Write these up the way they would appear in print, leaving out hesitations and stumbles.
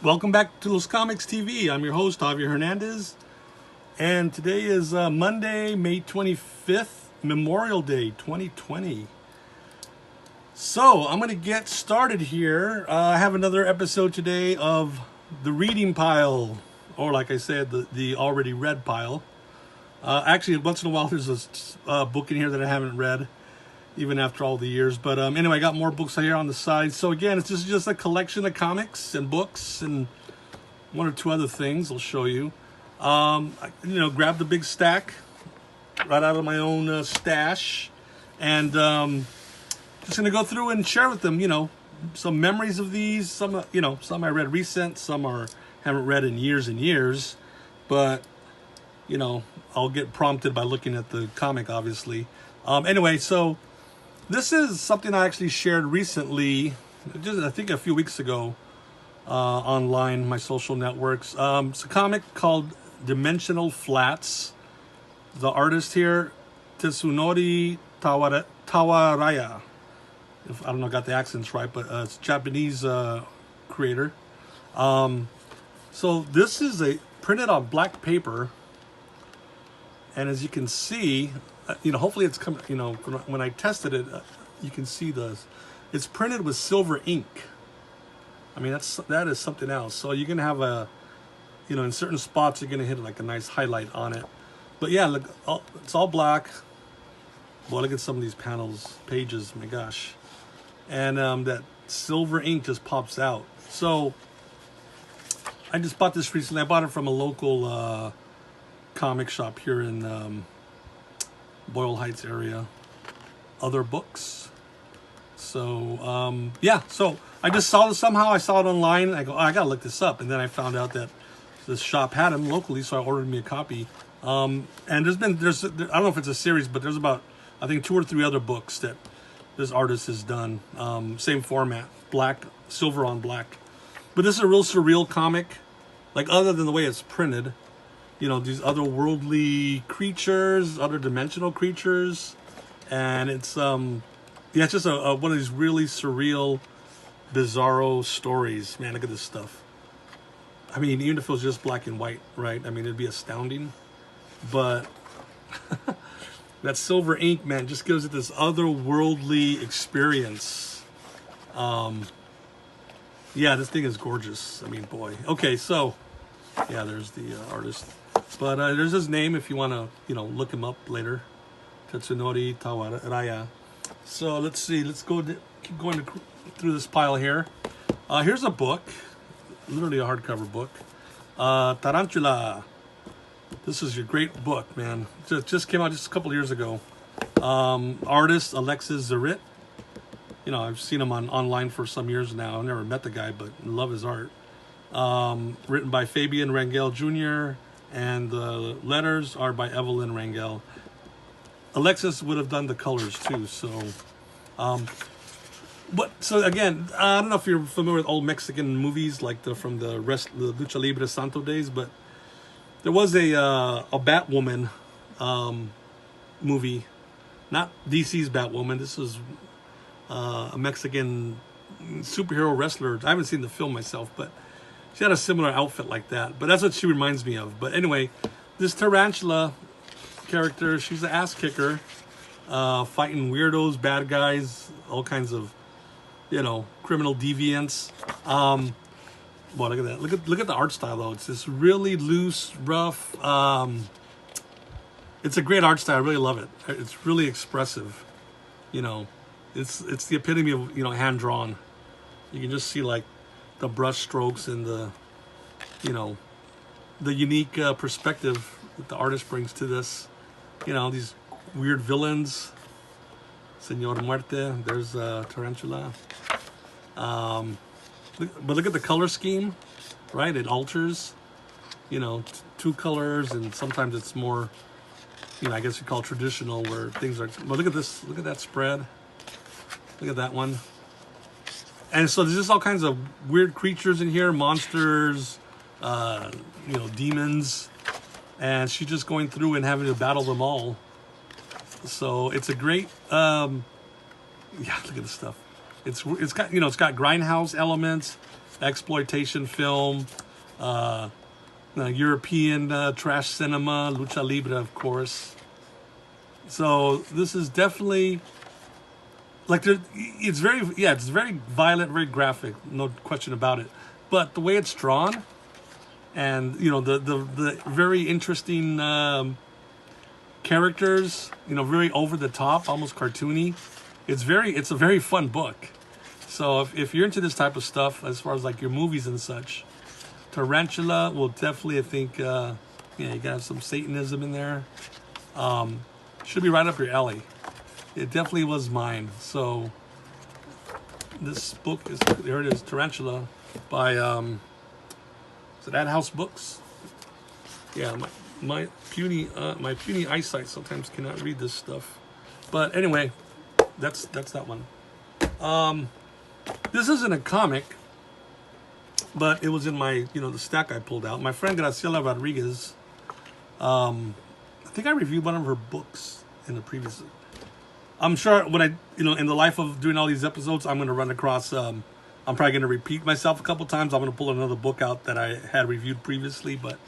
Welcome back to Los Comics TV. I'm your host, Javier Hernandez. And today is Monday, May 25th, Memorial Day 2020. So I'm going to get started here. I have another episode today of the reading pile, or like I said, the already read pile. Actually, once in a while there's a book in here that I haven't read, even after all the years. But anyway, I got more books here on the side. So again, it's just a collection of comics and books and one or two other things I'll show you. Grabbed the big stack right out of my own stash, and just gonna go through and share with them, some memories of these. Some, some I read recent, some haven't read in years and years, but I'll get prompted by looking at the comic, obviously. Anyway, so this is something I actually shared recently, just I think a few weeks ago, online, my social networks. It's a comic called Dimensional Flats. The artist here, Tsunori Tawaraya. If I don't know, got the accents right, but it's a Japanese creator. So this is printed on black paper, and as you can see, hopefully it's coming. When I tested it, you can see it's printed with silver ink. I mean, that is something else. So you're gonna have in certain spots you're gonna hit like a nice highlight on it. But yeah, look, it's all black. Well, look at some of these pages. My gosh, and that silver ink just pops out. So I just bought this recently. I bought it from a local comic shop here in Boyle Heights area. Other books. So so I just saw this somehow. I saw it online. I go, I gotta look this up, and then I found out that this shop had them locally, so I ordered me a copy. And I don't know if it's a series, but there's about, I think, 2 or 3 other books that this artist has done. Same format, black, silver on black. But this is a real surreal comic. Like, other than the way it's printed, these otherworldly creatures, other dimensional creatures, and it's it's just one of these really surreal, bizarro stories. Man, look at this stuff. I mean, even if it was just black and white, right? I mean, it'd be astounding. But that silver ink, man, just gives it this otherworldly experience. This thing is gorgeous. I mean, boy. Okay, so yeah, there's the artist. But there's his name if you want to, look him up later. Tsunori Tawaraya. So let's see. Let's keep going through this pile here. Here's a book, literally a hardcover book. Tarantella. This is your great book, man. Just came out just a couple years ago. Artist Alexis Zarit. I've seen him online for some years now. I've never met the guy, but love his art. Written by Fabian Rangel Jr. and the letters are by Evelyn Rangel. Alexis would have done the colors too. So, so again, I don't know if you're familiar with old Mexican movies like from the Lucha Libre Santo days, but there was a Batwoman movie, not DC's Batwoman. This was a Mexican superhero wrestler. I haven't seen the film myself, but she had a similar outfit like that. But that's what she reminds me of. But anyway, this Tarantella character, she's an ass kicker, fighting weirdos, bad guys, all kinds of, criminal deviants. Boy, look at that. Look at the art style though. It's this really loose, rough. It's a great art style. I really love it. It's really expressive. It's the epitome of hand drawn. You can just see like the brush strokes and the unique perspective that the artist brings to this. These weird villains. Senor Muerte. There's Tarantula. But look at the color scheme, right? It alters, 2 colors, and sometimes it's more, I guess you call traditional, where things are. But look at this. Look at that spread. Look at that one. And so there's just all kinds of weird creatures in here, monsters, demons, and she's just going through and having to battle them all. So it's a great, look at this stuff. It's got grindhouse elements. exploitation film, European trash cinema, lucha libre, of course. So this is definitely like it's very violent, very graphic, no question about it. But the way it's drawn, and the very interesting characters, very over the top, almost cartoony. It's a very fun book. So if you're into this type of stuff, as far as like your movies and such, Tarantula will definitely, I think, you got some Satanism in there. Should be right up your alley. It definitely was mine. So this book there it is, Tarantula, by is it Ad House Books? Yeah, my puny eyesight sometimes cannot read this stuff. But anyway, that's that one. This isn't a comic, but it was in my the stack I pulled out. My friend Graciela Rodriguez. I think I reviewed one of her books in the previous. I'm sure when I in the life of doing all these episodes, I'm going to run across. I'm probably going to repeat myself a couple times. I'm going to pull another book out that I had reviewed previously, but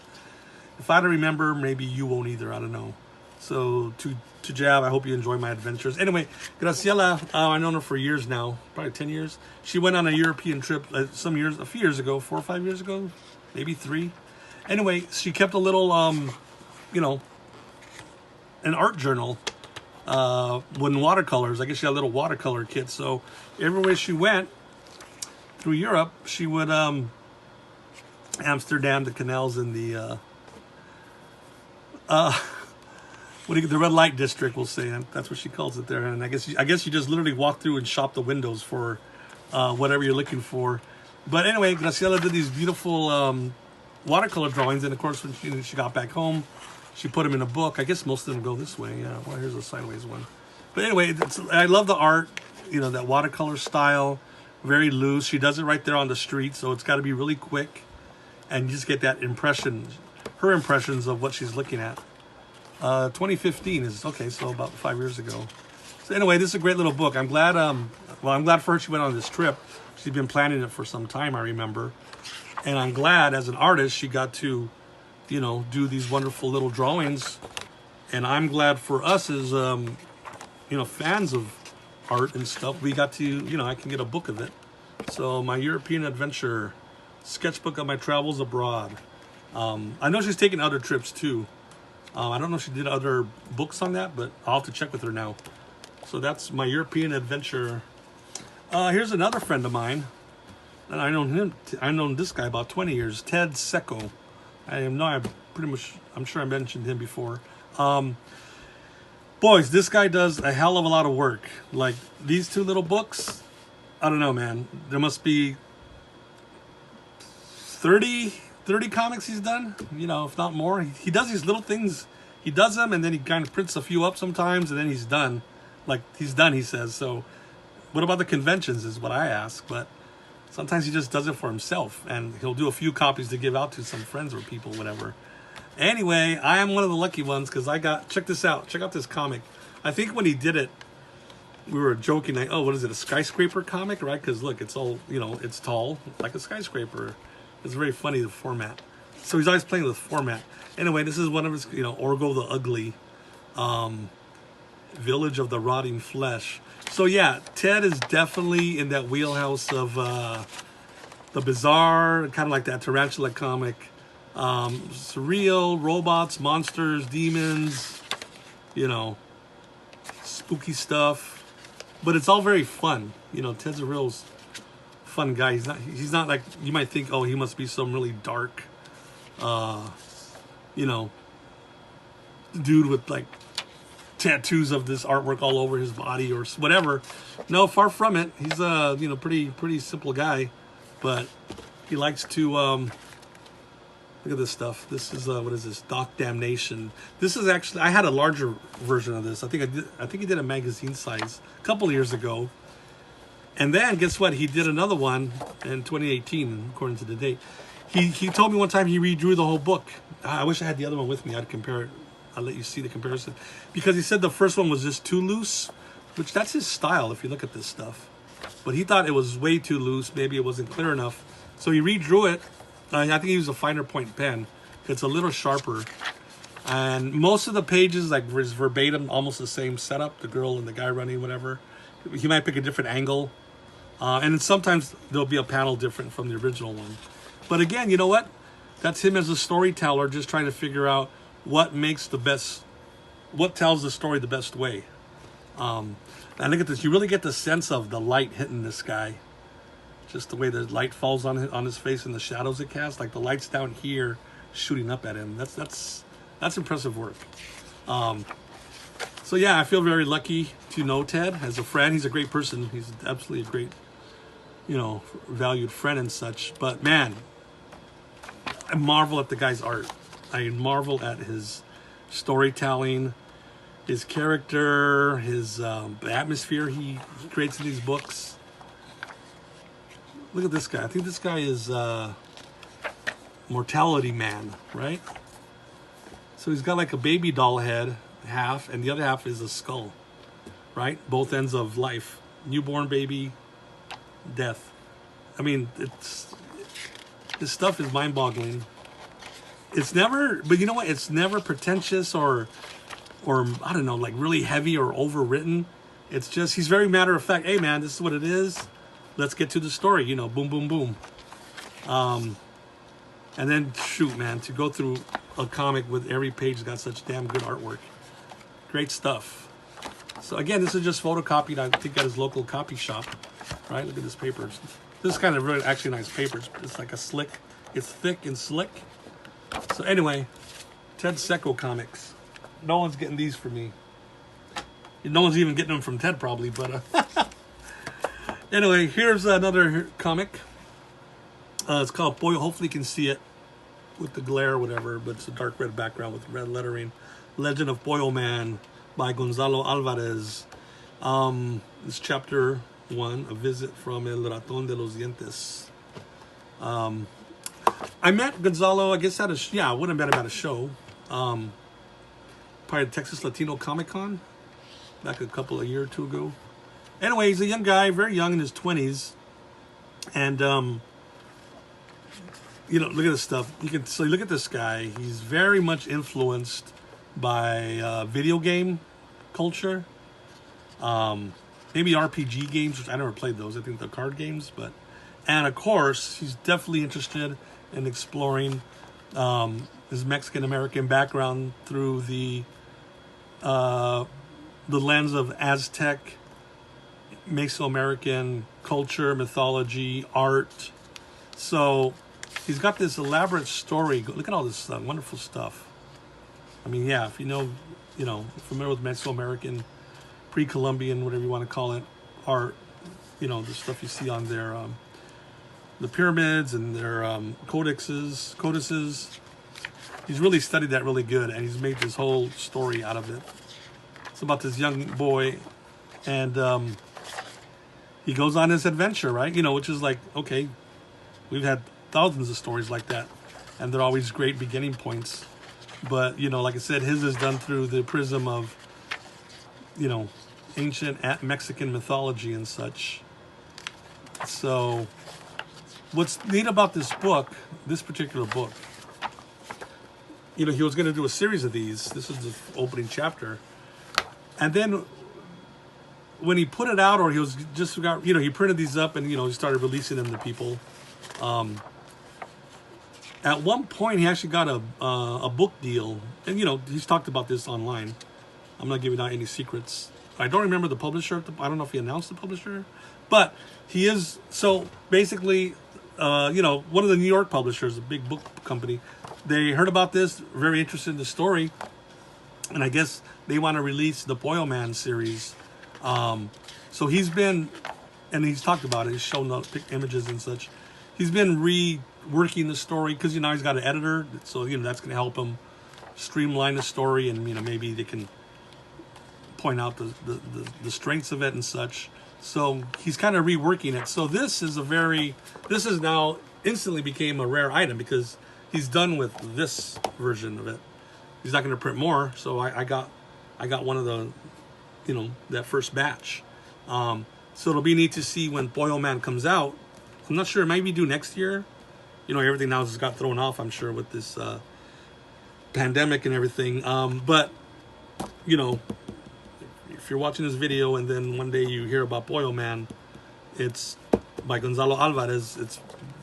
if I don't remember, maybe you won't either. I don't know. So to Jab, I hope you enjoy my adventures. Anyway, Graciela, I've known her for years now, probably 10 years. She went on a European trip a few years ago, 4 or 5 years ago, maybe 3. Anyway, she kept a little, an art journal with watercolors. I guess she had a little watercolor kit. So everywhere she went through Europe, she would Amsterdam, the canals, and the the red light district, we'll say. That's what she calls it there. And I guess you just literally walk through and shop the windows for whatever you're looking for. But anyway, Graciela did these beautiful watercolor drawings, and of course when she got back home, she put them in a book. I guess most of them go this way. Yeah, well, here's a sideways one. But anyway, I love the art, that watercolor style, very loose. She does it right there on the street, so it's got to be really quick, and you just get that impression, her impressions of what she's looking at. 2015 is okay, so about 5 years ago. So anyway, this is a great little book. I'm glad. I'm glad for her she went on this trip. She's been planning it for some time, I remember, and I'm glad as an artist she got to, do these wonderful little drawings. And I'm glad for us as, fans of art and stuff, we got to, I can get a book of it. So my European adventure, sketchbook of my travels abroad. I know she's taking other trips too. I don't know if she did other books on that, but I'll have to check with her now. So that's my European adventure. Here's another friend of mine, and I've known this guy about 20 years, Ted Secco. I'm sure I mentioned him before. Boys, this guy does a hell of a lot of work. Like these 2 little books, I don't know, man. There must be 30 comics he's done, if not more. He does these little things. He does them, and then he kind of prints a few up sometimes, and then he's done. Like, he's done, he says. So, what about the conventions is what I ask. But sometimes he just does it for himself, and he'll do a few copies to give out to some friends or people, whatever. Anyway, I am one of the lucky ones, because check this out. Check out this comic. I think when he did it, we were joking, like, oh, what is it, a skyscraper comic, right? Because, look, it's all, it's tall, like a skyscraper. It's very funny, the format. So he's always playing with format. Anyway, this is one of his, Orgo the Ugly, Village of the Rotting Flesh. So yeah, Ted is definitely in that wheelhouse of the bizarre, kind of like that Tarantula comic. Surreal, robots, monsters, demons, spooky stuff. But it's all very fun. Ted's a real fun guy. He's not like you might think, oh, he must be some really dark dude with like tattoos of this artwork all over his body or whatever. No, far from it. He's a pretty simple guy, but he likes to look at this stuff. This is what is this? Doc Damnation. This is actually, I had a larger version of this. I think he did a magazine size a couple of years ago. And then, guess what? He did another one in 2018, according to the date. He told me one time he redrew the whole book. I wish I had the other one with me. I'd compare it. I'll let you see the comparison. Because he said the first one was just too loose, which that's his style if you look at this stuff. But he thought it was way too loose. Maybe it wasn't clear enough. So he redrew it. I think he used a finer point pen. It's a little sharper. And most of the pages, like, is verbatim, almost the same setup. The girl and the guy running, whatever. He might pick a different angle. And then sometimes there'll be a panel different from the original one. But again, you know what? That's him as a storyteller, just trying to figure out what makes the best, what tells the story the best way. And look at this. You really get the sense of the light hitting this guy. Just the way the light falls on his face and the shadows it casts. Like the light's down here shooting up at him. That's impressive work. So yeah, I feel very lucky to know Ted as a friend. He's a great person. He's absolutely a great, valued friend and such. But man, I marvel at the guy's art. I marvel at his storytelling, his character, his the atmosphere he creates in these books. Look at this guy. I think this guy is Mortality Man, right? So he's got like a baby doll head, half, and the other half is a skull, right? Both ends of life. Newborn baby, death. I mean, this stuff is mind-boggling. It's never, but you know what? It's never pretentious or I don't know, like really heavy or overwritten. It's just, he's very matter of fact. Hey man, this is what it is. Let's get to the story, boom, boom, boom. And then shoot, man, to go through a comic with every page got such damn good artwork. Great stuff. So again, this is just photocopied, I think, at his local copy shop, right? Look at this paper. This is kind of really actually nice paper. It's like a slick, it's thick and slick. So anyway, Ted Secco comics. No one's getting these for me. No one's even getting them from Ted probably, but anyway, here's another comic. It's called Boyle. Hopefully you can see it with the glare or whatever, but it's a dark red background with red lettering. Legend of Boyle Man by Gonzalo Alvarez. It's chapter 1, A Visit from El Ratón de los Dientes. I met Gonzalo, I guess, at I would have met him at a show. Probably the Texas Latino Comic Con back a year or two ago. Anyway, he's a young guy, very young, in his 20s. And, look at this stuff. Look at this guy. He's very much influenced by video game culture. Maybe RPG games, which I never played those. I think they're card games. And of course, he's definitely interested in exploring his Mexican-American background through the lens of Aztec, Mesoamerican culture, mythology, art. So he's got this elaborate story. Look at all this wonderful stuff. I mean, yeah, if familiar with Mesoamerican, pre-Columbian, whatever you want to call it, art, the stuff you see on their, the pyramids and their codices. He's really studied that really good, and he's made this whole story out of it. It's about this young boy, and he goes on this adventure, right? Which is like, okay, we've had thousands of stories like that, and they're always great beginning points. But, like I said, his is done through the prism of, ancient Mexican mythology and such. So what's neat about this particular book, he was going to do a series of these. This is the opening chapter. And then when he put it out, or he was just got, he printed these up and, he started releasing them to people. At one point, he actually got a book deal. And, he's talked about this online. I'm not giving out any secrets. I don't remember the publisher. I don't know if he announced the publisher. But he is, so basically, one of the New York publishers, a big book company, they heard about this, very interested in the story. And I guess they want to release the Boyle Man series. So he's been, and he's talked about it, he's shown the images and such. He's been reworking the story because, he's got an editor. So, that's going to help him streamline the story, and, maybe they can point out the strengths of it and such. So he's kind of reworking it. So this is now instantly became a rare item because he's done with this version of it. He's not going to print more. So I got one of the, that first batch. So it'll be neat to see when Boyle Man comes out. I'm not sure. It might be due next year. You know, everything now just got thrown off, I'm sure, with this pandemic and everything. But, you know, if you're watching this video and then one day you hear about Boyle Man, it's by Gonzalo Alvarez.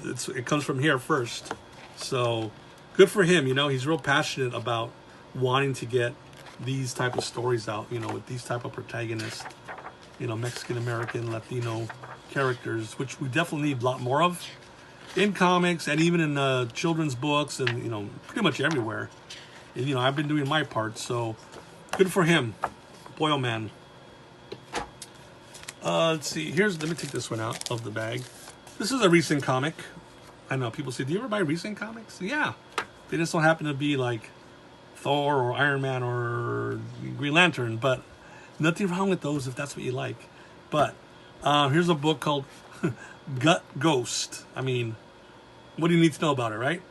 It comes from here first. So good for him. You know, he's real passionate about wanting to get these type of stories out, you know, with these type of protagonists, you know, Mexican American, Latino characters, which we definitely need a lot more of in comics and even in children's books and, you know, pretty much everywhere. And, you know, I've been doing my part, so good for him, Boyle Man. Let's see. Let me take this one out of the bag. This is a recent comic. I know people say, do you ever buy recent comics? Yeah. They just don't happen to be like Thor or Iron Man or Green Lantern, but nothing wrong with those if that's what you like. But here's a book called Gut Ghost. I mean, what do you need to know about it, right?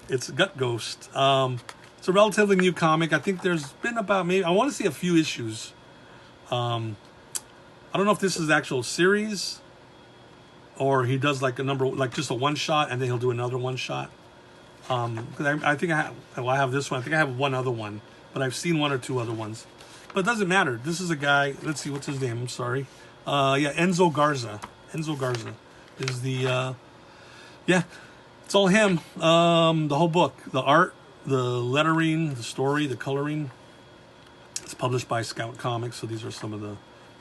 It's Gut Ghost. It's a relatively new comic. I think there's been about maybe, I want to see a few issues. I don't know if this is actual series or he does like just a one shot and then he'll do another one shot. Because I think I have this one. I think I have one other one, but I've seen one or two other ones. But it doesn't matter. This is a guy. Let's see, what's his name? I'm sorry. Yeah, Enzo Garza. Enzo Garza is the. Yeah, it's all him. The whole book, the art, the lettering, the story, the coloring. It's published by Scout Comics, so these are some of the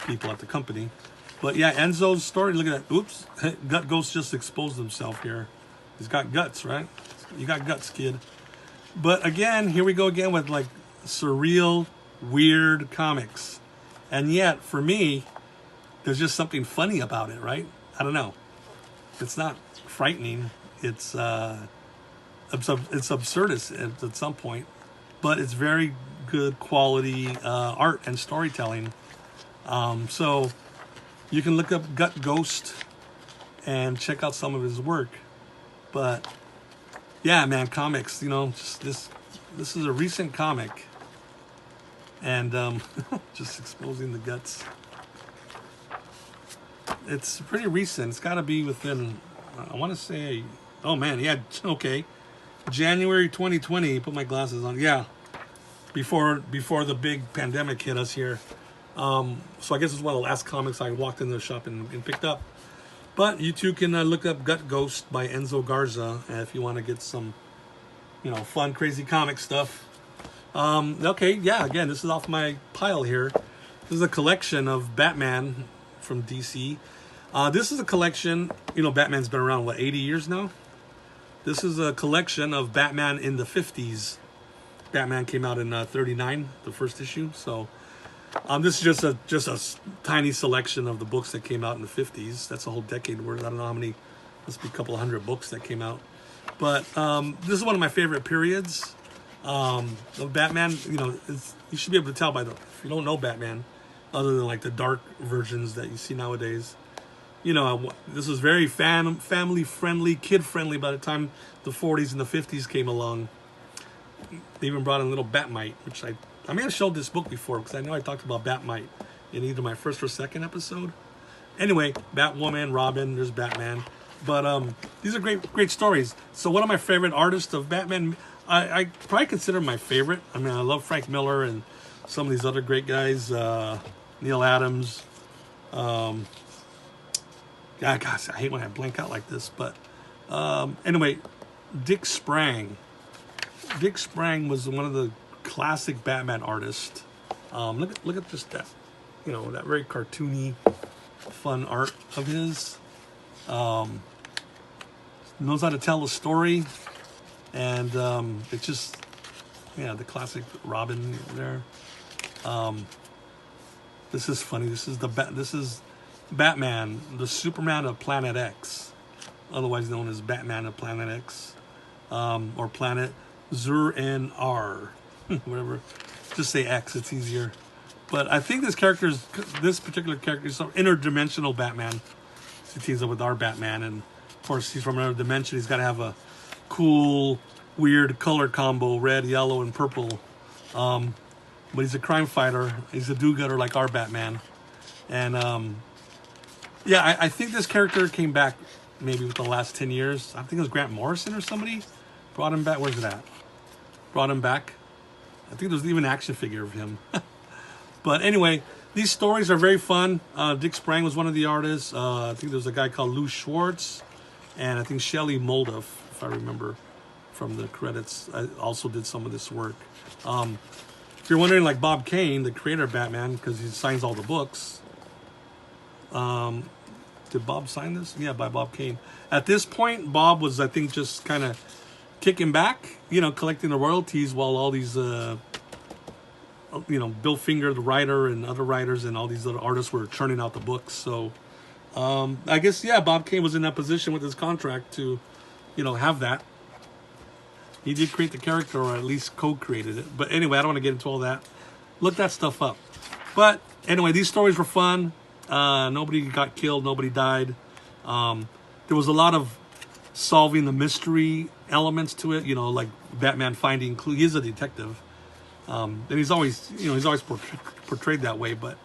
people at the company. But yeah, Enzo's story. Look at that. Oops, Gut Ghost just exposed himself here. He's got guts, right? You got guts, kid. But again, here we go again with like surreal, weird comics. And yet, for me, there's just something funny about it, right? I don't know. It's not frightening. It's absurdist at some point. But it's very good quality art and storytelling. So you can look up Gut Ghost and check out some of his work. But yeah, man, comics, you know, just this is a recent comic. And just exposing the guts. It's pretty recent. It's got to be within, I want to say, oh man, yeah, okay. January 2020, put my glasses on. Yeah, before the big pandemic hit us here. So I guess it's one of the last comics I walked in the shop and picked up. But you too can look up Gut Ghost by Enzo Garza if you want to get some, you know, fun, crazy comic stuff. Okay, yeah, again, this is off my pile here. This is a collection of Batman from DC. This is a collection, you know, Batman's been around, what, 80 years now? This is a collection of Batman in the 50s. Batman came out in 39, the first issue. So this is just a tiny selection of the books that came out in the 50s. That's a whole decade worth. I don't know how many, must be a couple hundred books that came out. But this is one of my favorite periods. The Batman, you know, you should be able to tell by if you don't know Batman, other than like the dark versions that you see nowadays. You know, this was very family friendly, kid friendly by the time the 40s and the 50s came along. They even brought in little Batmite, which I may have showed this book before because I know I talked about Batmite in either my first or second episode. Anyway, Batwoman, Robin, there's Batman. But these are great stories. So one of my favorite artists of Batman, I probably consider my favorite. I mean, I love Frank Miller and some of these other great guys, Neil Adams. Yeah, gosh, I hate when I blank out like this. But anyway, Dick Sprang. Dick Sprang was one of the classic Batman artists. Look at just that, you know, that very cartoony, fun art of his. Knows how to tell a story, and it's just, yeah, the classic Robin there. This is funny. This is Batman, the Superman of Planet X, otherwise known as Batman of Planet X, or Planet Zur-En-Ar, whatever. Just say X, it's easier. But I think this particular character is some interdimensional Batman. He teams up with our Batman, and of course he's from another dimension. He's got to have a cool, weird color combo, red, yellow, and purple. But he's a crime fighter. He's a do-gooder like our Batman. And yeah, I think this character came back maybe within the last 10 years. I think it was Grant Morrison or somebody brought him back. Where's it at? Brought him back. I think there was even an action figure of him. But anyway, these stories are very fun. Dick Sprang was one of the artists. I think there was a guy called Lou Schwartz. And I think Shelley Molduff, if I remember from the credits, also did some of this work. If you're wondering, like Bob Kane, the creator of Batman, because he signs all the books. Did Bob sign this? Yeah, by Bob Kane. At this point, Bob was, I think, just kind of kicking back, collecting the royalties while all these, Bill Finger, the writer, and other writers and all these other artists were churning out the books. So I guess, yeah, Bob Kane was in that position with his contract to, have that. He did create the character, or at least co-created it. But anyway, I don't want to get into all that. Look that stuff up. But anyway, these stories were fun. Nobody got killed. Nobody died. There was a lot of solving the mystery elements to it. Like Batman finding clues. He's a detective, and he's always portrayed that way. But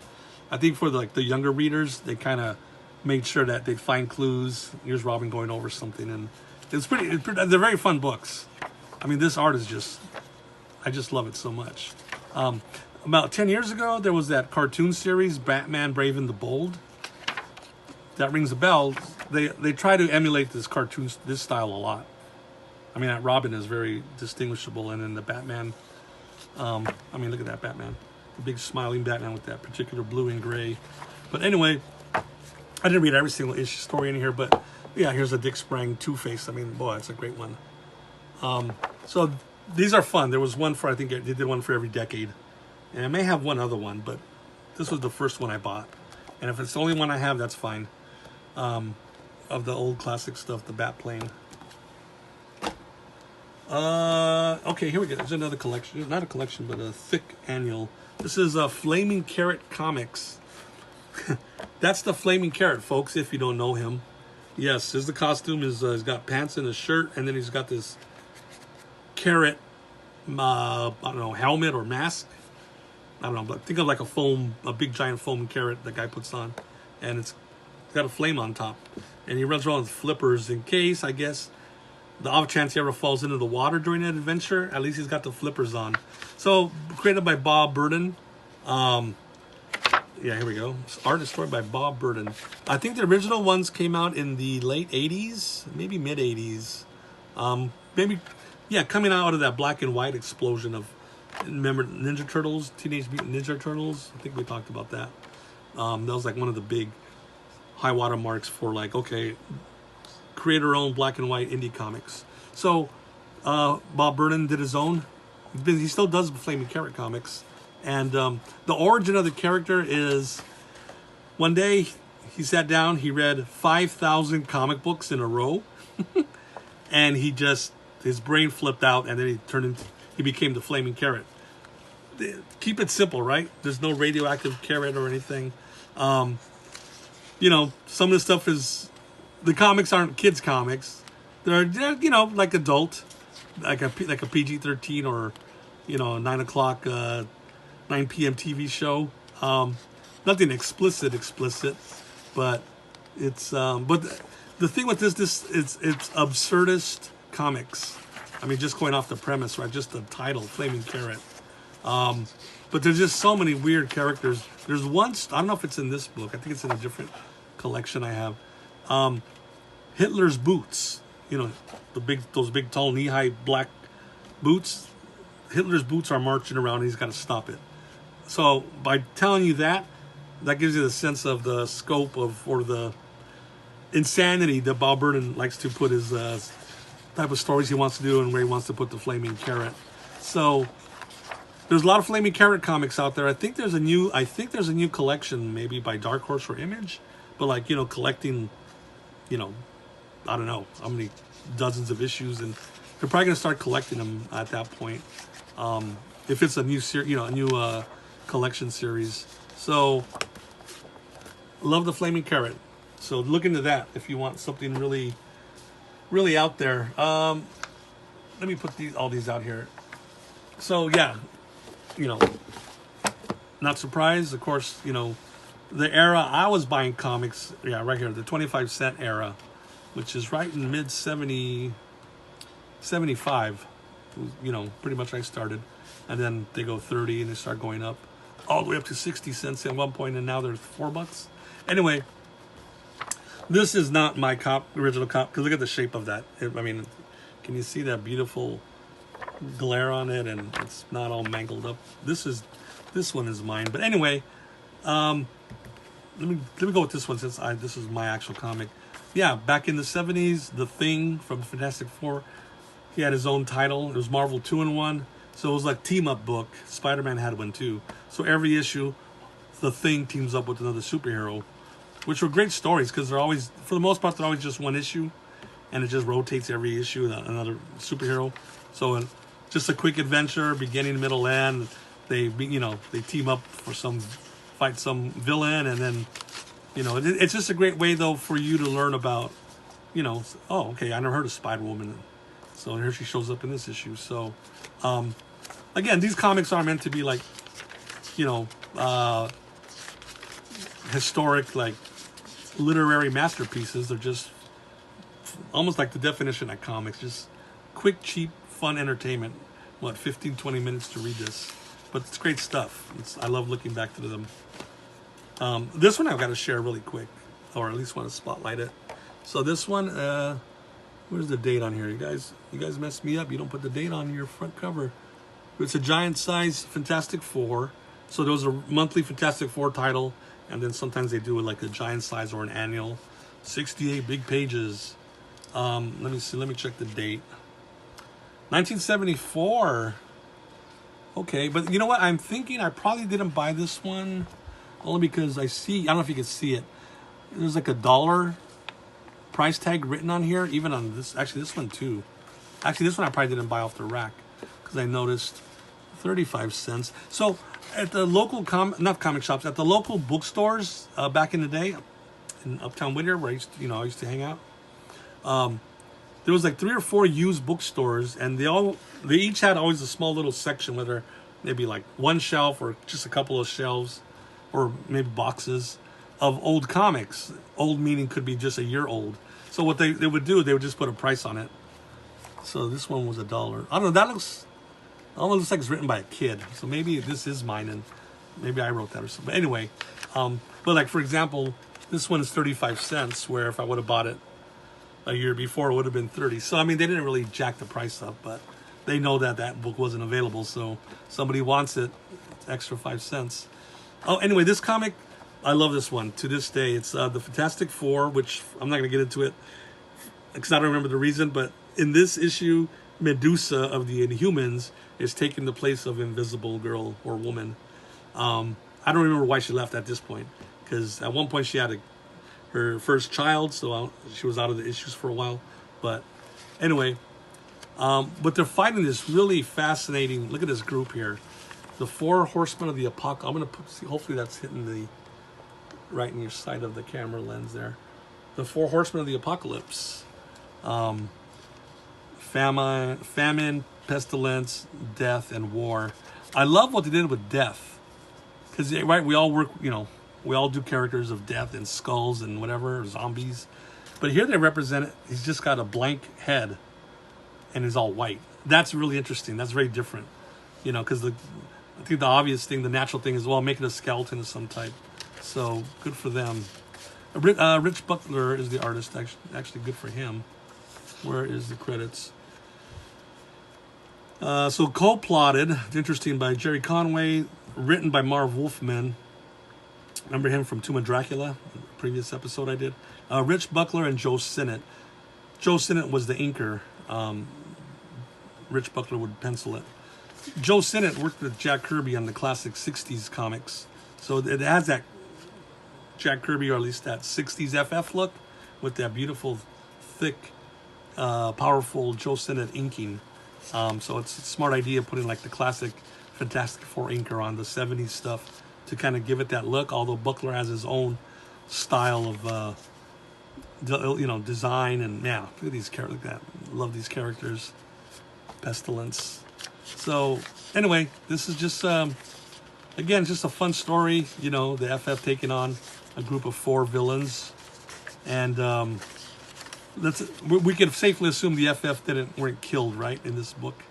I think for the younger readers, they kind of made sure that they'd find clues. Here's Robin going over something, and they're very fun books. I mean, this art is I just love it so much. About 10 years ago, there was that cartoon series, Batman Brave and the Bold. That rings a bell. They try to emulate this style a lot. I mean, that Robin is very distinguishable, and then the Batman. Look at that Batman, the big smiling Batman with that particular blue and gray. But anyway, I didn't read every single issue story in here, but yeah, here's a Dick Sprang Two-Face. I mean, boy, it's a great one. So these are fun. There was one for, I think they did one for every decade. And I may have one other one, but this was the first one I bought. And if it's the only one I have, that's fine. Of the old classic stuff, the Bat Plane. Okay, here we go. There's another collection. Not a collection, but a thick annual. This is Flaming Carrot Comics. That's the Flaming Carrot, folks, if you don't know him. Yes, here's the costume. He's got pants and a shirt, and then he's got this carrot, helmet or mask. I don't know, but think of like a big giant foam carrot the guy puts on, and it's got a flame on top. And he runs around with flippers in case, I guess, the off chance he ever falls into the water during that adventure. At least he's got the flippers on. So, created by Bob Burden. Yeah, here we go. Art is story by Bob Burden. I think the original ones came out in the late 80s, maybe mid 80s. Coming out of that black and white explosion of, remember Ninja Turtles, Teenage Mutant Ninja Turtles? I think we talked about that. That was like one of the big high water marks for creator-owned black and white indie comics. So Bob Burden did his own. He still does Flaming Carrot comics. And the origin of the character is, one day he sat down, he read 5,000 comic books in a row, and his brain flipped out, and then he became the Flaming Carrot. Keep it simple, right? There's no radioactive carrot or anything. Some of the stuff the comics aren't kids comics. They're like adult, like a PG-13 or, 9 o'clock, 9 p.m. TV show. Nothing explicit, but it's, but the thing with this it's absurdist comics. I mean, just going off the premise, right? Just the title, Flaming Carrot. But there's just so many weird characters. There's one, I don't know if it's in this book. I think it's in a different collection I have. Hitler's boots. Those big, tall, knee-high black boots. Hitler's boots are marching around, and he's got to stop it. So by telling you that gives you the sense of the scope or the insanity that Bob Burden likes to put his type of stories he wants to do and where he wants to put the Flaming Carrot. So there's a lot of Flaming Carrot comics out there. I think there's a new collection maybe by Dark Horse or Image, but collecting, I don't know how many dozens of issues, and they're probably gonna start collecting them at that point. If it's a new collection series. So love the Flaming Carrot. So look into that if you want something really, really out there. Let me put all these out here. So yeah, not surprised. Of course, the era I was buying comics. Yeah, right here, the 25-cent era. which is right in mid 75. You know, pretty much I started, and then they go 30 and they start going up all the way up to 60 cents at one point, and now they're $4. Anyway, this is not my original cop, because look at the shape of that. I mean, can you see that beautiful glare on it, and it's not all mangled up? This one is mine. But anyway, let me go with this one, since this is my actual comic. Yeah, back in the 70s, The Thing from Fantastic Four, he had his own title. It was Marvel 2-in-1. So it was like team-up book. Spider-Man had one too. So every issue, The Thing teams up with another superhero, which were great stories, because they're always, for the most part, they're always just one issue, and it just rotates every issue, another superhero. So just a quick adventure, beginning, middle, end. They team up for fight some villain, and then, it's just a great way, though, for you to learn about, oh, okay, I never heard of Spider-Woman. So here she shows up in this issue. So, again, these comics aren't meant to be like, historic, like, literary masterpieces. They're just almost like the definition of comics. Just quick, cheap, fun entertainment. 15, 20 minutes to read this. But it's great stuff. I love looking back to them. This one I've got to share really quick, or at least want to spotlight it. So this one, where's the date on here? You guys messed me up. You don't put the date on your front cover. It's a giant size Fantastic Four. So there was a monthly Fantastic Four title, and then sometimes they do it like a giant size or an annual. 68 big pages. Let me see. Let me check the date. 1974. Okay, but you know what? I'm thinking I probably didn't buy this one only because I don't know if you can see it. There's like $1 price tag written on here, even on this. Actually, this one too. Actually, this one I probably didn't buy off the rack because I noticed 35 cents. So at the local not comic shops, at the local bookstores back in the day in Uptown Whittier, where I used to hang out. There was like 3 or 4 used bookstores, and they each had always a small little section, whether maybe like one shelf or just a couple of shelves, or maybe boxes of old comics. Old meaning could be just a year old. So what they would do, they would just put a price on it. So this one was $1. I don't know. That almost looks like it's written by a kid. So maybe this is mine, and maybe I wrote that or something. But anyway, but like for example, this one is 35 cents, where if I would have bought it a year before, it would have been 30. So I mean, they didn't really jack the price up, but they know that book wasn't available, so somebody wants it, it's extra 5 cents. Oh, anyway, this comic, I love this one to this day. It's the Fantastic Four, which I'm not going to get into it because I don't remember the reason, but in this issue, Medusa of the Inhumans is taking the place of Invisible Girl or Woman. I don't remember why she left at this point, because at one point she had her first child, so she was out of the issues for a while. But anyway, but they're fighting this really fascinating. Look at this group here, the 4 Horsemen of the Apocalypse. I'm gonna hopefully that's hitting right in your side of the camera lens there. The 4 Horsemen of the Apocalypse: famine, pestilence, death, and war. I love what they did with death, because right, we all work, we all do characters of death and skulls and whatever, zombies. But here they represent it. He's just got a blank head and he's all white. That's really interesting. That's very different. Because I think the obvious thing, the natural thing is, well, make it a skeleton of some type. So good for them. Rich Buckler is the artist. Actually good for him. Where is the credits? So co-plotted, interesting, by Jerry Conway, written by Marv Wolfman. Remember him from Tomb of Dracula, the previous episode I did. Rich Buckler and Joe Sinnott. Joe Sinnott was the inker. Rich Buckler would pencil it. Joe Sinnott worked with Jack Kirby on the classic 60s comics. So it has that Jack Kirby, or at least that 60s FF look, with that beautiful, thick, powerful Joe Sinnott inking. So it's a smart idea putting like the classic Fantastic Four inker on the 70s stuff to kind of give it that look, although Buckler has his own style of design. And yeah, look at these characters. Love these characters. Pestilence. So anyway, this is just again, just a fun story. The FF taking on a group of 4 villains, and we can safely assume the FF weren't killed, right? In this book,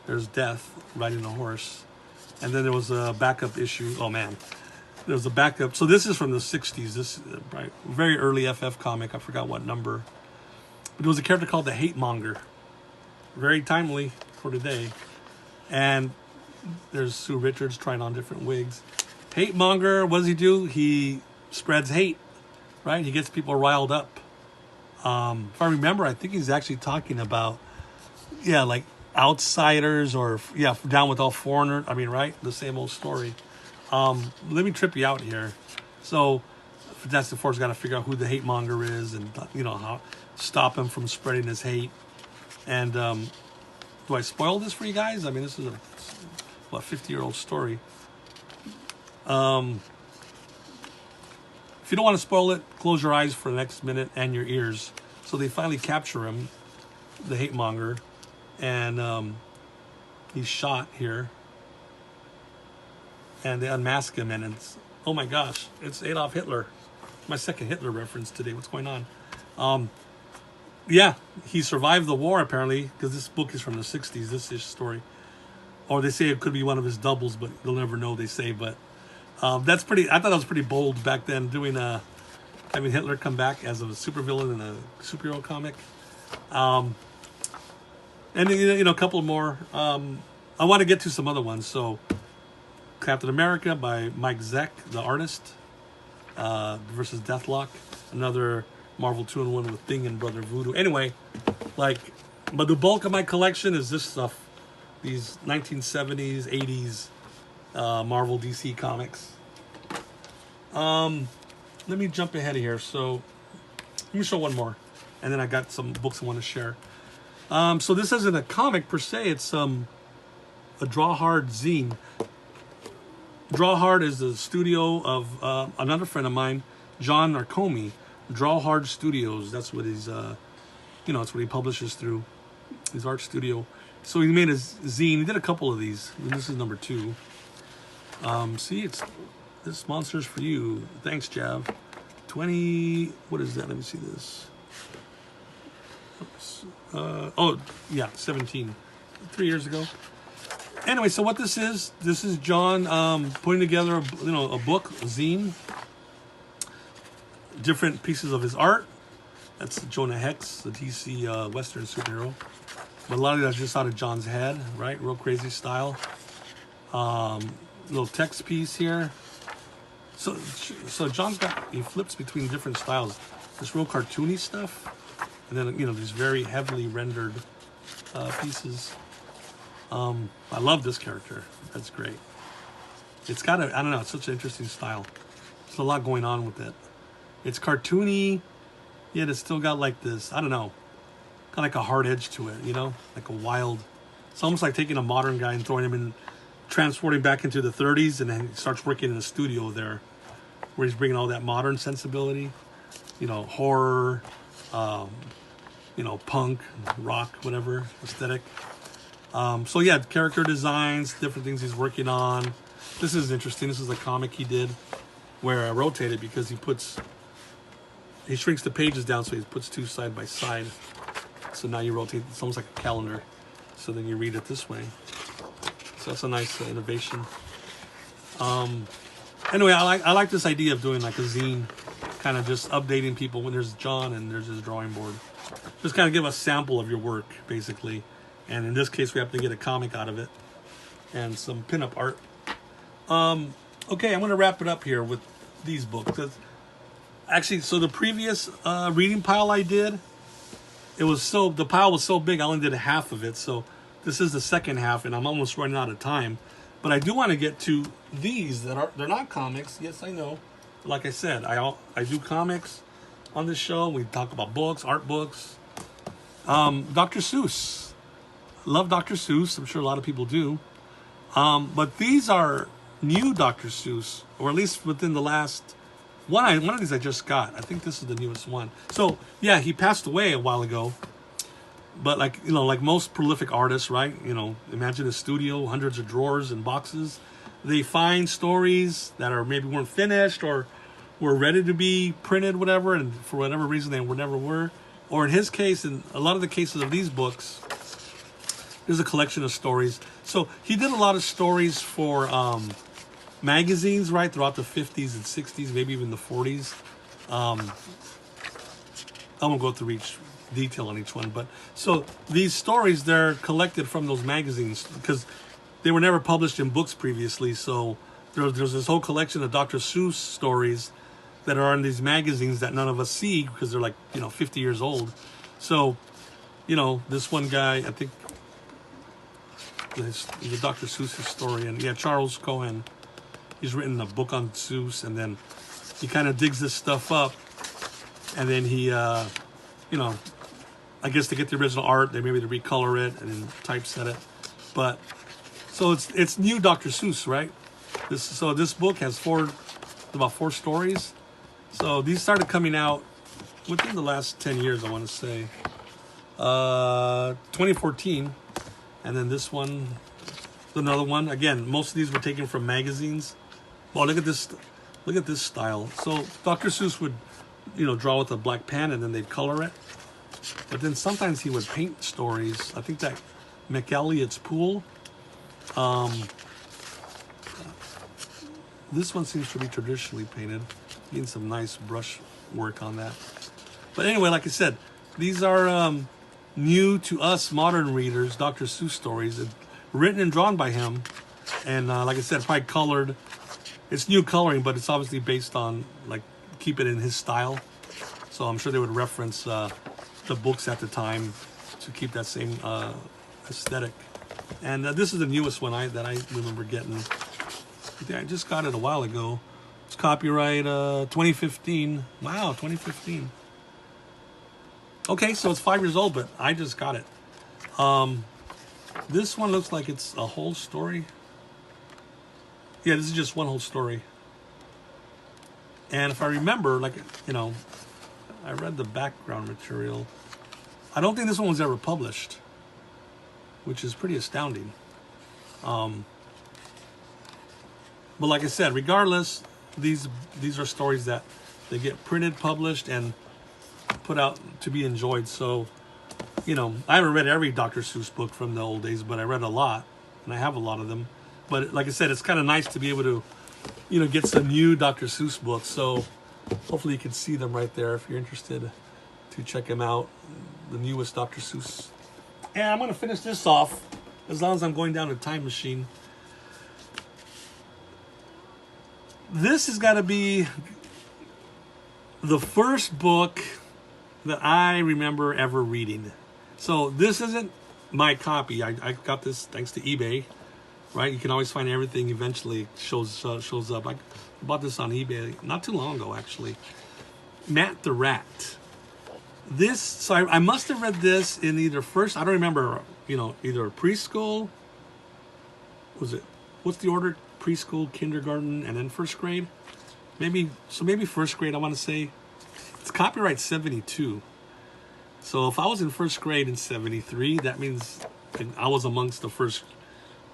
there's death riding a horse, and then there was a backup issue. Oh man, there was a backup. So this is from the '60s. This right, very early FF comic. I forgot what number. But there was a character called the Hate Monger. Very timely for today. And there's Sue Richards trying on different wigs. Hate Monger, what does he do? He spreads hate, right? He gets people riled up. If I remember, I think he's actually talking about, like outsiders or, down with all foreigners. I mean, right? The same old story. Let me trip you out here. So, Fantastic Four's got to figure out who the hate monger is and, how stop him from spreading his hate. And do I spoil this for you guys? I mean, this is a 50-year-old story. If you don't want to spoil it, close your eyes for the next minute and your ears. So they finally capture him, the hate monger, and he's shot here. And they unmask him, and it's, oh my gosh, it's Adolf Hitler. My second Hitler reference today. What's going on? He survived the war apparently, because this book is from the '60s. This is story, or they say it could be one of his doubles, but they'll never know. They say, but that's pretty. I thought that was pretty bold back then, doing having Hitler come back as a supervillain in a superhero comic. And a couple more. I want to get to some other ones. So, Captain America by Mike Zeck, the artist, versus Deathlock, another Marvel 2-in-1 with Thing and Brother Voodoo. Anyway, but the bulk of my collection is this stuff, these 1970s, 80s Marvel DC comics. Let me jump ahead of here. So let me show one more, and then I got some books I want to share. So this isn't a comic per se. It's a Draw Hard zine. Draw Hard is the studio of another friend of mine, John Narcomi. Draw Hard Studios. That's what he's, that's what he publishes through his art studio. So he made a zine. He did a couple of these. And this is number 2. See, this monster's for you. Thanks, Jav. 20. What is that? Let me see this. 17. 3 years ago. Anyway, so what this is John putting together a book, a zine, different pieces of his art. That's Jonah Hex, the DC Western superhero. But a lot of that's just out of John's head, right? Real crazy style. Little text piece here. So John's he flips between different styles. This real cartoony stuff, and then these very heavily rendered pieces. I love this character. That's great. It's got it's such an interesting style. There's a lot going on with it. It's cartoony, yet it's still got like this, kind of like a hard edge to it, like a wild. It's almost like taking a modern guy and throwing him in, transporting back into the 30s, and then he starts working in a studio there, where he's bringing all that modern sensibility, horror, punk, rock, whatever aesthetic. Character designs, different things he's working on. This is interesting. This is a comic he did where I rotated because he shrinks the pages down, so he puts 2 side by side. So now you rotate, it's almost like a calendar. So then you read it this way. So that's a nice innovation. Anyway, I like this idea of doing like a zine, kind of just updating people when there's John and there's his drawing board. Just kind of give a sample of your work, basically. And in this case, we have to get a comic out of it and some pinup art. Okay, I'm going to wrap it up here with these books. Actually, so the previous reading pile I did, the pile was so big, I only did half of it. So this is the second half, and I'm almost running out of time. But I do want to get to these they're not comics. Yes, I know. Like I said, I do comics on this show. We talk about books, art books. Dr. Seuss. Love Dr. Seuss. I'm sure a lot of people do. But these are new Dr. Seuss, or at least within the last one of these I just got. I think this is the newest one. So yeah, he passed away a while ago. But like most prolific artists, right? Imagine a studio, hundreds of drawers and boxes. They find stories that maybe weren't finished or were ready to be printed, whatever, and for whatever reason they never were. or in his case, in a lot of the cases of these books, there's a collection of stories. So he did a lot of stories for magazines, right, throughout the 50s and 60s, maybe even the 40s. I won't go through each detail on each one, but so these stories, they're collected from those magazines because they were never published in books previously. So there's this whole collection of Dr. Seuss stories that are in these magazines that none of us see because they're like, 50 years old. So, this one guy, I think he's a Dr. Seuss historian. Yeah, Charles Cohen. He's written a book on Seuss, and then he kind of digs this stuff up, and then he, I guess to get the original art, they maybe to recolor it and then typeset it. But so it's new Dr. Seuss, right? This book has about four stories. So these started coming out within the last 10 years, I want to say. 2014. And then this one, another one. Again, most of these were taken from magazines. Well, look at this style. So Dr. Seuss would, draw with a black pen and then they'd color it. But then sometimes he would paint stories. I think that McElligot's Pool. This one seems to be traditionally painted. Getting some nice brush work on that. But anyway, like I said, these are new to us modern readers, Dr. Seuss stories, written and drawn by him. And like I said, probably colored. It's new coloring, but it's obviously based on, keep it in his style. So I'm sure they would reference the books at the time to keep that same aesthetic. And this is the newest one that I remember getting. I just got it a while ago. It's copyright 2015. Wow, 2015. Okay, so it's 5 years old, but I just got it. This one looks like it's a whole story. Yeah, this is just one whole story. And if I remember, I read the background material. I don't think this one was ever published, which is pretty astounding. But like I said, regardless, these are stories that they get printed, published, and put out to be enjoyed. So, I haven't read every Dr. Seuss book from the old days, but I read a lot, and I have a lot of them. But like I said, it's kind of nice to be able to, get some new Dr. Seuss books. So hopefully you can see them right there if you're interested to check them out. The newest Dr. Seuss. And I'm going to finish this off as long as I'm going down a time machine. This has got to be the first book that I remember ever reading. So this isn't my copy. I got this thanks to eBay, right? You can always find everything eventually shows up. I bought this on eBay not too long ago, actually. Matt the Rat. So I must have read this in either first, I don't remember, either preschool. What's the order? Preschool, kindergarten, and then first grade. Maybe first grade, I want to say. It's copyright 72. So if I was in first grade in 73, that means I was amongst the first,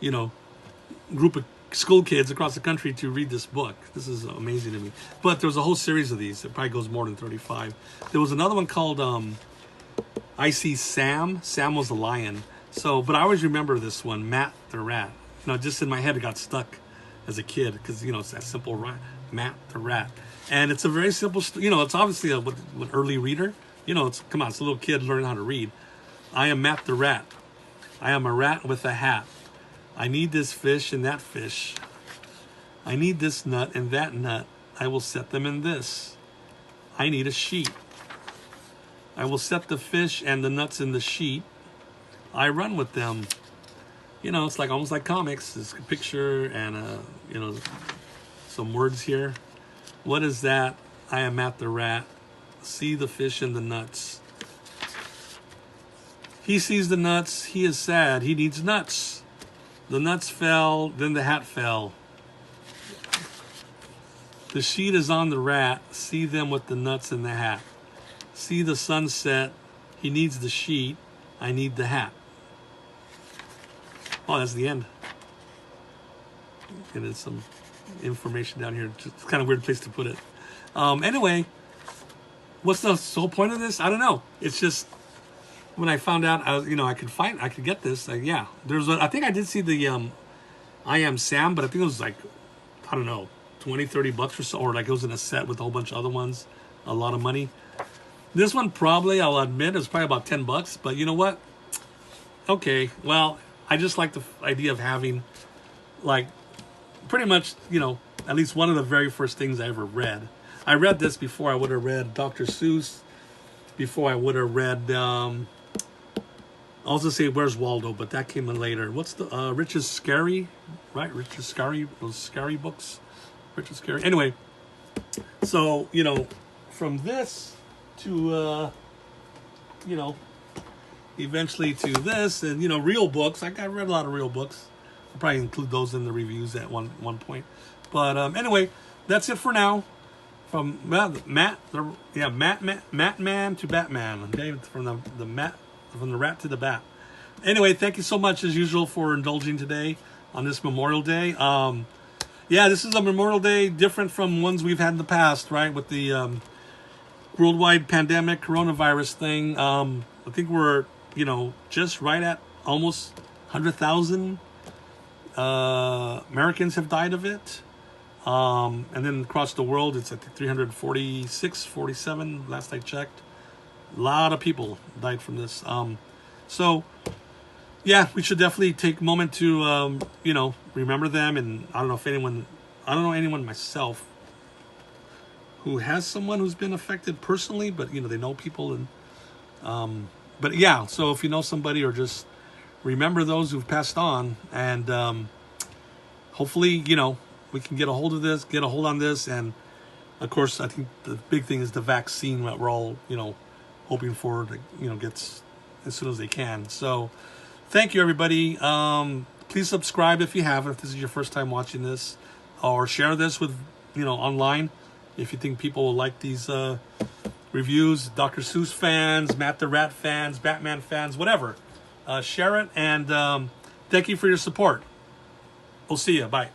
group of school kids across the country to read this book. This is amazing to me. But there was a whole series of these. It probably goes more than 35. There was another one called I See Sam. Sam was a lion. But I always remember this one, Matt the Rat. Just in my head, it got stuck as a kid because it's that simple, Matt the Rat. And it's a very simple, it's obviously an early reader. It's a little kid learning how to read. I am Matt the Rat. I am a rat with a hat. I need this fish and that fish. I need this nut and that nut. I will set them in this. I need a sheet. I will set the fish and the nuts in the sheet. I run with them. It's almost like comics. There's a picture and some words here. What is that? I am Matt the Rat. See the fish and the nuts. He sees the nuts. He is sad. He needs nuts. The nuts fell. Then the hat fell. The sheet is on the rat. See them with the nuts and the hat. See the sunset. He needs the sheet. I need the hat. Oh, that's the end. And there's some information down here. It's kind of a weird place to put it. Anyway, what's the whole point of this? I don't know. It's just when I found out, I could get this. Like, yeah, I think I did see the I Am Sam, but I think it was like, I don't know, 20, 30 bucks or so, or like it was in a set with a whole bunch of other ones, a lot of money. This one probably, I'll admit, is probably about 10 bucks, but you know what? Okay, well, I just like the idea of having, like, pretty much, at least one of the very first things I ever read. I read this before I would have read Dr. Seuss, before I would have read, I was going to say Where's Waldo, but that came in later. What's the, Richard Scarry, right? Richard Scarry, those Scarry books. Richard Scarry. Anyway, so, from this to, eventually to this, and real books. I read a lot of real books. I'll probably include those in the reviews at one point. But anyway, that's it for now. From Matt Man to Batman. Okay, from the rat to the bat. Anyway, thank you so much as usual for indulging today on this Memorial Day. Yeah, this is a Memorial Day different from ones we've had in the past, right? With the worldwide pandemic, coronavirus thing. I think we're just right at almost 100,000 Americans have died of it. And then across the world, it's at 346, 47, last I checked. A lot of people died from this. So, yeah, we should definitely take a moment to, remember them. And I don't know anyone myself who has someone who's been affected personally, but, they know people. And but yeah, so if you know somebody, or just remember those who've passed on, and hopefully, we can get a hold on this. And of course, I think the big thing is the vaccine that we're all, hoping for to, gets as soon as they can. So thank you, everybody. Please subscribe if you haven't, if this is your first time watching this, or share this with, online if you think people will like these reviews. Dr. Seuss fans, Matt the Rat fans, Batman fans, whatever. Share it, and thank you for your support. We'll see you. Bye.